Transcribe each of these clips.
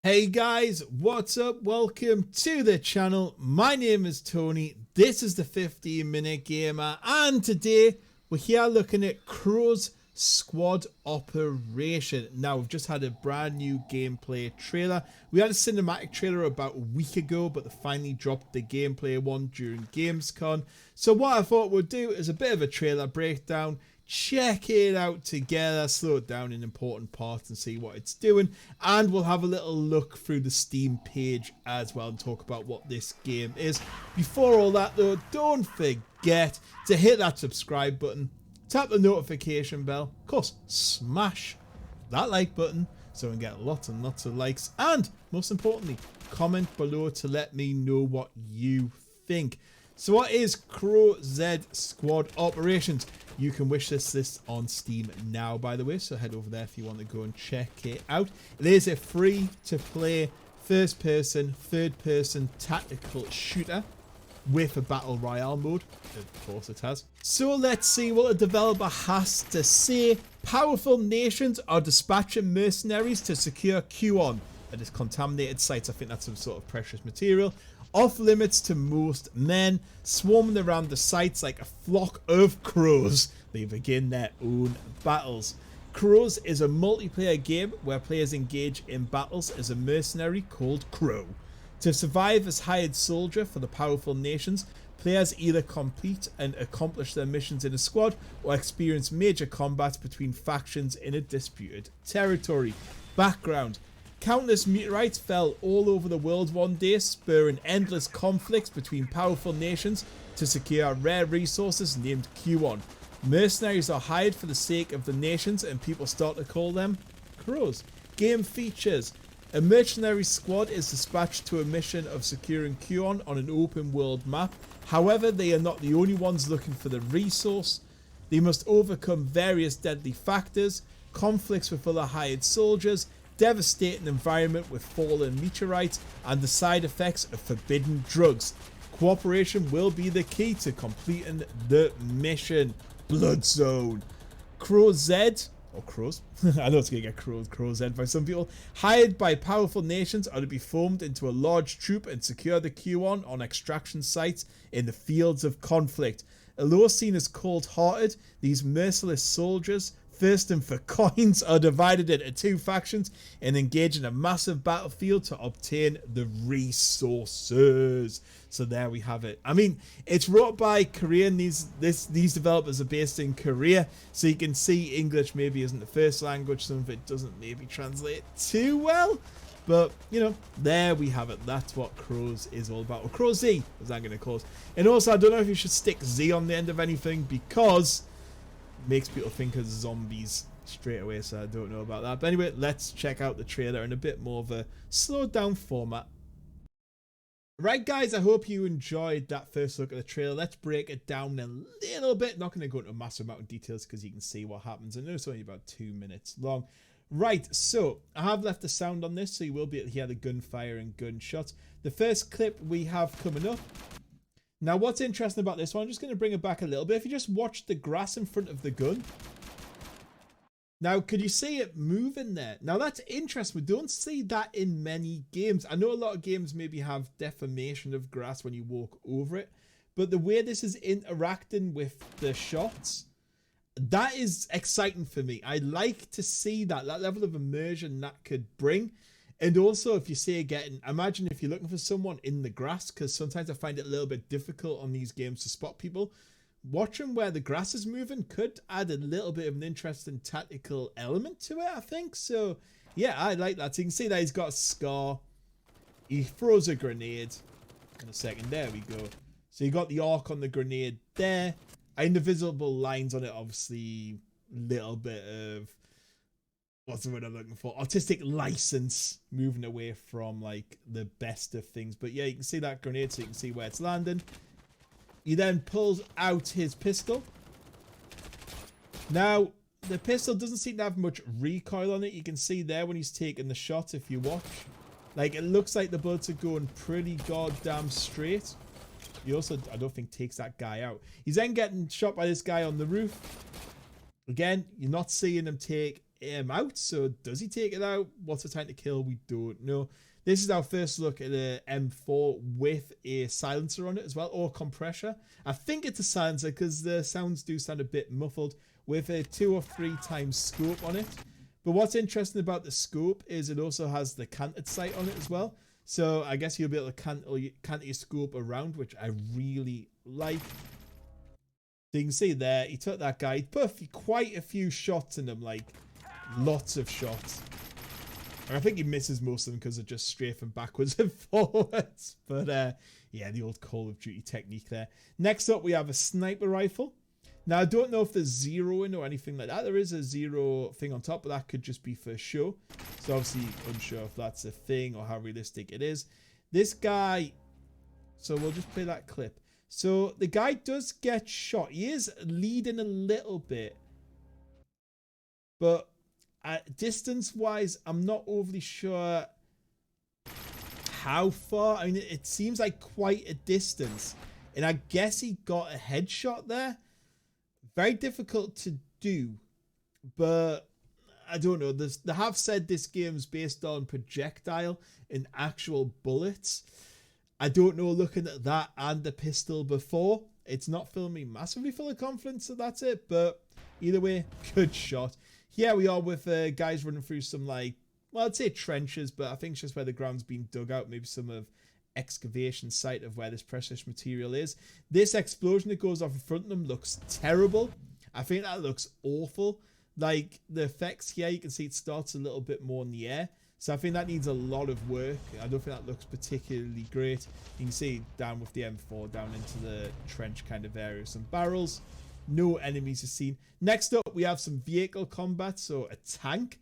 Hey guys, what's up? Welcome to the channel. My name is Tony. This is the 15-minute gamer, and today we're here looking at CROWZ Squad Operation. Now, we've just had a brand new gameplay trailer. We had a cinematic trailer about a week ago, but they finally dropped the gameplay one during Gamescom. So what I thought we'd do is a bit of a trailer breakdown, check it out together, slow it down in important parts and see what it's doing, and we'll have a little look through the Steam page as well and talk about what this game is. Before all that though, don't forget to hit that subscribe button, tap the notification bell, of course smash that like button so we can get lots and lots of likes, and most importantly, comment below to let me know what you think. So what is CROWZ Squad Operations? You can wish this on Steam now, by the way, so head over there if you want to go and check it out. It is a free-to-play, first-person, third-person tactical shooter with a battle royale mode. Of course it has. So let's see what a developer has to say. Powerful nations are dispatching mercenaries to secure QON at its contaminated sites. I think that's some sort of precious material. Off limits to most men, swarming around the sites like a flock of crows. They begin their own battles. CROWZ is a multiplayer game where players engage in battles as a mercenary called Crow. To survive as hired soldier for the powerful nations, players either complete and accomplish their missions in a squad or experience major combats between factions in a disputed territory. Background: countless meteorites fell all over the world one day, spurring endless conflicts between powerful nations to secure rare resources named QON. Mercenaries are hired for the sake of the nations, and people start to call them crows. Game features: a mercenary squad is dispatched to a mission of securing QON on an open world map. However, they are not the only ones looking for the resource. They must overcome various deadly factors, conflicts with other hired soldiers, devastating environment with fallen meteorites, and the side effects of forbidden drugs. Cooperation will be the key to completing the mission. Blood Zone. CROWZ, or CROWZ, I know it's going to get CROWZ by some people, hired by powerful nations, are to be formed into a large troop and secure the QON on extraction sites in the fields of conflict. Although seen as cold-hearted, these merciless soldiers, thirsting for coins, are divided into two factions and engage in a massive battlefield to obtain the resources. So there we have it. I mean, it's wrought by Korean. These developers are based in Korea, so you can see English maybe isn't the first language. Some of it doesn't maybe translate too well, but you know, there we have it. That's what CROWZ is all about, or CROWZ as I'm going to call it. And also, I don't know if you should stick Z on the end of anything because makes people think of zombies straight away, so I don't know about that. But anyway, let's check out the trailer in a bit more of a slowed down format. Right guys, I hope you enjoyed that first look at the trailer. Let's break it down a little bit. Not going to go into a massive amount of details because you can see what happens. I know it's only about 2 minutes long. Right, so I have left the sound on this, so you will be able to hear the gunfire and gunshots. The first clip we have coming up. Now, what's interesting about this one, I'm just going to bring it back a little bit. If you just watch the grass in front of the gun. Now, could you see it moving there? Now, that's interesting. We don't see that in many games. I know a lot of games maybe have deformation of grass when you walk over it. But the way this is interacting with the shots, that is exciting for me. I like to see that level of immersion that could bring. And also, if you say imagine if you're looking for someone in the grass, because sometimes I find it a little bit difficult on these games to spot people. Watching where the grass is moving could add a little bit of an interesting tactical element to it, I think. So, yeah, I like that. So you can see that he's got a scar. He throws a grenade. In a second, there we go. So you got the arc on the grenade there. And the visible lines on it, obviously, little bit of, what's the word I'm looking for? Artistic license, moving away from like the best of things. But yeah, you can see that grenade, so you can see where it's landing. He then pulls out his pistol. Now, the pistol doesn't seem to have much recoil on it. You can see there when he's taking the shot, if you watch. Like, it looks like the bullets are going pretty goddamn straight. He also, I don't think, takes that guy out. He's then getting shot by this guy on the roof. Again, you're not seeing him take out. So does he take it out? What's the time to kill? We don't know. This is our first look at the M4 with a silencer on it as well, or compressor. I think it's a silencer because the sounds do sound a bit muffled, with a 2 or 3 times scope on it. But what's interesting about the scope is it also has the canted sight on it as well. So I guess you'll be able to canter your scope around, which I really like. So you can see there, he took that guy, he put quite a few shots in him, like lots of shots. And I think he misses most of them because they're just strafing backwards and forwards. But yeah, the old Call of Duty technique there. Next up, we have a sniper rifle. Now, I don't know if there's zeroing or anything like that. There is a zero thing on top, but that could just be for show. So obviously, unsure if that's a thing or how realistic it is. This guy, so we'll just play that clip. So the guy does get shot. He is leading a little bit. But distance-wise, I'm not overly sure how far. I mean, it seems like quite a distance. And I guess he got a headshot there. Very difficult to do, but I don't know. They have said this game's based on projectile and actual bullets. I don't know, looking at that and the pistol before, it's not filling me massively full of confidence, so that's it. But either way, good shot. Here we are with guys running through some, like, well, I'd say trenches, but I think it's just where the ground's been dug out, maybe some of excavation site of where this precious material is. This explosion that goes off in front of them looks terrible. I think that looks awful. Like the effects here, you can see it starts a little bit more in the air, so I think that needs a lot of work. I don't think that looks particularly great. You can see down with the M4 down into the trench kind of area, some barrels, no enemies are seen. Next up, we have some vehicle combat, so a tank.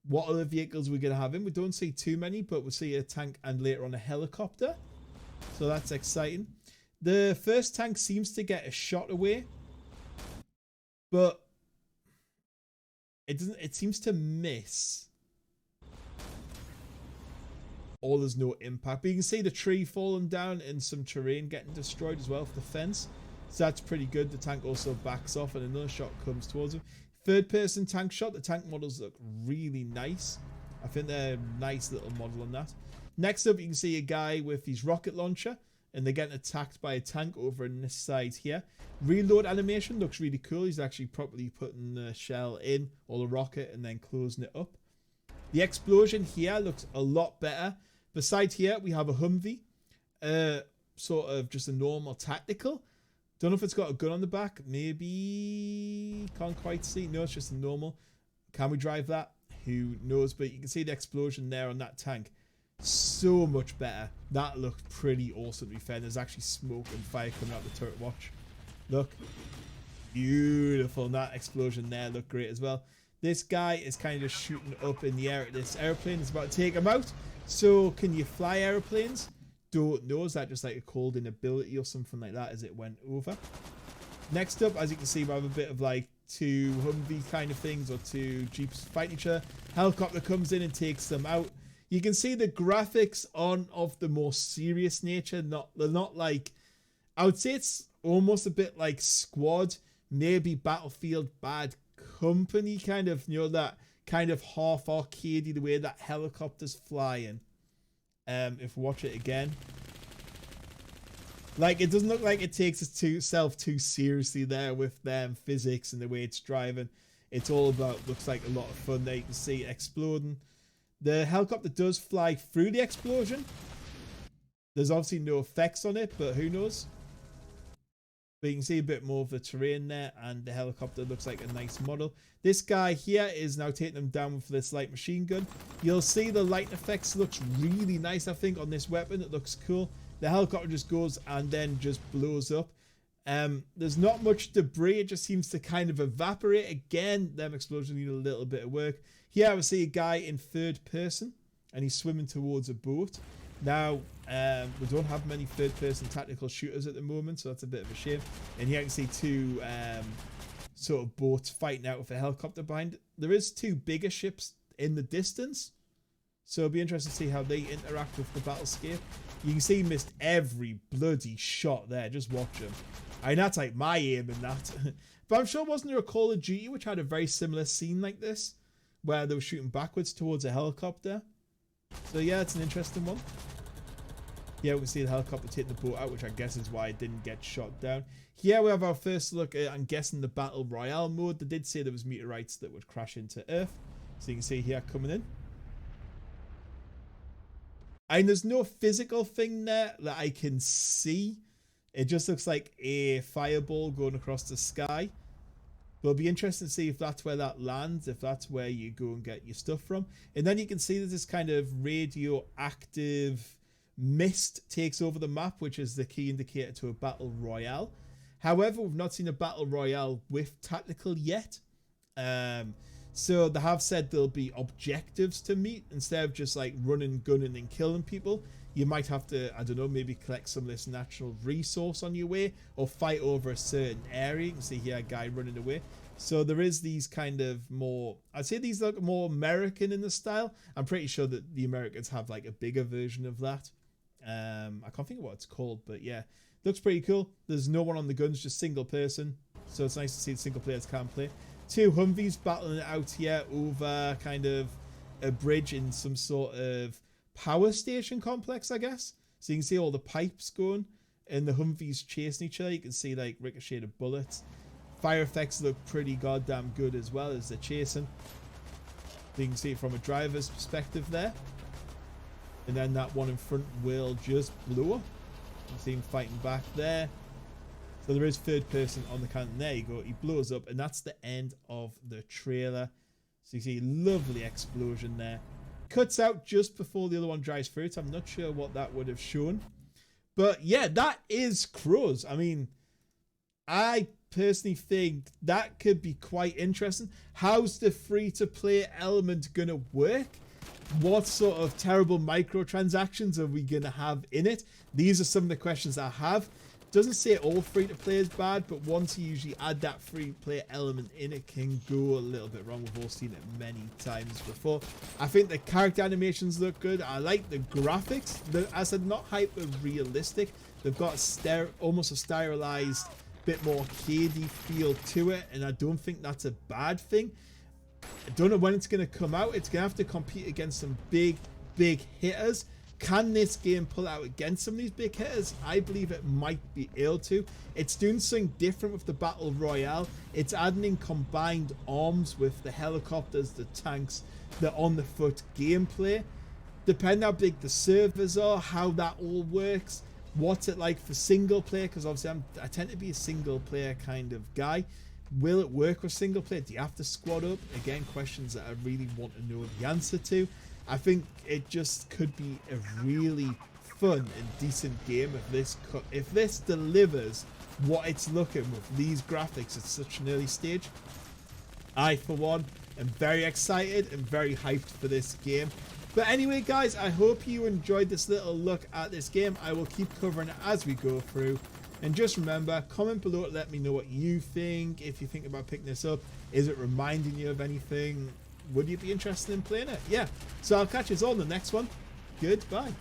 What other vehicles we're going to have in? We don't see too many, but we'll see a tank and later on a helicopter. So that's exciting. The first tank seems to get a shot away, but it doesn't. It seems to miss. Or there's no impact. But you can see the tree falling down and some terrain getting destroyed as well for the fence. So that's pretty good. The tank also backs off and another shot comes towards him. Third person tank shot. The tank models look really nice. I think they're a nice little model on that. Next up, you can see a guy with his rocket launcher and they're getting attacked by a tank over on this side here. Reload animation looks really cool. He's actually properly putting the shell in, or the rocket, and then closing it up. The explosion here looks a lot better. Beside here, we have a Humvee. Sort of just a normal tactical. Don't know if it's got a gun on the back. Maybe. Can't quite see. No, it's just a normal. Can we drive that? Who knows? But you can see the explosion there on that tank. So much better. That looked pretty awesome, to be fair. There's actually smoke and fire coming out the turret watch. Look. Beautiful. And that explosion there looked great as well. This guy is kind of shooting up in the air at this airplane. It's about to take him out. So, can you fly airplanes? Don't know. Is that just like a called in ability or something like that as it went over? Next up, as you can see, we have a bit of like 2 Humvee kind of things, or 2 Jeeps fighting each other. Helicopter comes in and takes them out. You can see the graphics on of the more serious nature. They're not like, I would say it's almost a bit like Squad, maybe Battlefield Bad Company kind of, you know, that kind of half arcadey, the way that helicopter's flying. If we watch it again, like, it doesn't look like it takes itself too seriously there with physics and the way it's driving. It's all about, looks like a lot of fun there. You can see it exploding. The helicopter does fly through the explosion. There's obviously no effects on it, but who knows? But you can see a bit more of the terrain there, and the helicopter looks like a nice model. This guy here is now taking them down with this light machine gun. You'll see the light effects looks really nice, I think, on this weapon. It looks cool. The helicopter just goes and then just blows up. There's not much debris. It just seems to kind of evaporate. Again, them explosions need a little bit of work. Here I see a guy in third person, and he's swimming towards a boat. Now, we don't have many third-person tactical shooters at the moment, so that's a bit of a shame. And here you can see 2 sort of boats fighting out with a helicopter behind it. There is 2 bigger ships in the distance, so it'll be interesting to see how they interact with the battlescape. You can see he missed every bloody shot there. Just watch him. I mean, that's like my aim in that. But I'm sure, wasn't there a Call of Duty which had a very similar scene like this? where they were shooting backwards towards a helicopter. So yeah, it's an interesting one. Yeah, we see the helicopter take the boat out, which I guess is why it didn't get shot down. Here we have our first look at, I'm guessing, the Battle Royale mode. They did say there was meteorites that would crash into Earth. So you can see here coming in. And there's no physical thing there that I can see. It just looks like a fireball going across the sky. But it'll be interesting to see if that's where that lands, if that's where you go and get your stuff from. And then you can see that this kind of radioactive mist takes over the map, which is the key indicator to a battle royale. However, we've not seen a battle royale with tactical yet. So they have said there'll be objectives to meet instead of just like running, gunning and killing people. You might have to, I don't know, maybe collect some of this natural resource on your way or fight over a certain area. You can see here a guy running away. So there is these kind of more, I'd say these look more American in the style. I'm pretty sure that the Americans have like a bigger version of that. I can't think of what it's called, but yeah, looks pretty cool. There's no one on the guns, just single person. So it's nice to see the single players can play. Two Humvees battling it out here over kind of a bridge in some sort of power station complex, I guess. So you can see all the pipes going and the Humvees chasing each other. You can see like ricocheted bullets. Fire effects look pretty goddamn good as well as they're chasing. So you can see it from a driver's perspective there. And then that one in front will just blow up. You see him fighting back there. So there is third person on the cannon. There you go. He blows up. And that's the end of the trailer. So you see a lovely explosion there. Cuts out just before the other one drives through it. I'm not sure what that would have shown. But yeah, that is CROWZ. I mean, I personally think that could be quite interesting. How's the free-to-play element going to work? What sort of terrible microtransactions are we going to have in it? These are some of the questions I have. Doesn't say all free-to-play is bad, but once you usually add that free-to-play element in, it can go a little bit wrong. We've all seen it many times before. I think the character animations look good. I like the graphics. As I said, not hyper-realistic. They've got almost a stylized, bit more arcadey feel to it, and I don't think that's a bad thing. I don't know when it's going to come out. It's going to have to compete against some big hitters. Can this game pull out against some of these big hitters? I believe it might be able to. It's doing something different with the Battle Royale. It's adding in combined arms with the helicopters, the tanks, the on-the-foot gameplay. Depending how big the servers are, how that all works, what's it like for single player, because obviously I tend to be a single player kind of guy. Will it work with single player? Do you have to squad up? Again, questions that I really want to know the answer to. I think it just could be a really fun and decent game if this delivers what it's looking with these graphics at such an early stage. I, for one, am very excited and very hyped for this game. But anyway, guys, I hope you enjoyed this little look at this game. I will keep covering it as we go through. And just remember, comment below to let me know what you think. If you think about picking this up, is it reminding you of anything? Would you be interested in playing it? Yeah. So I'll catch you all in the next one. Goodbye.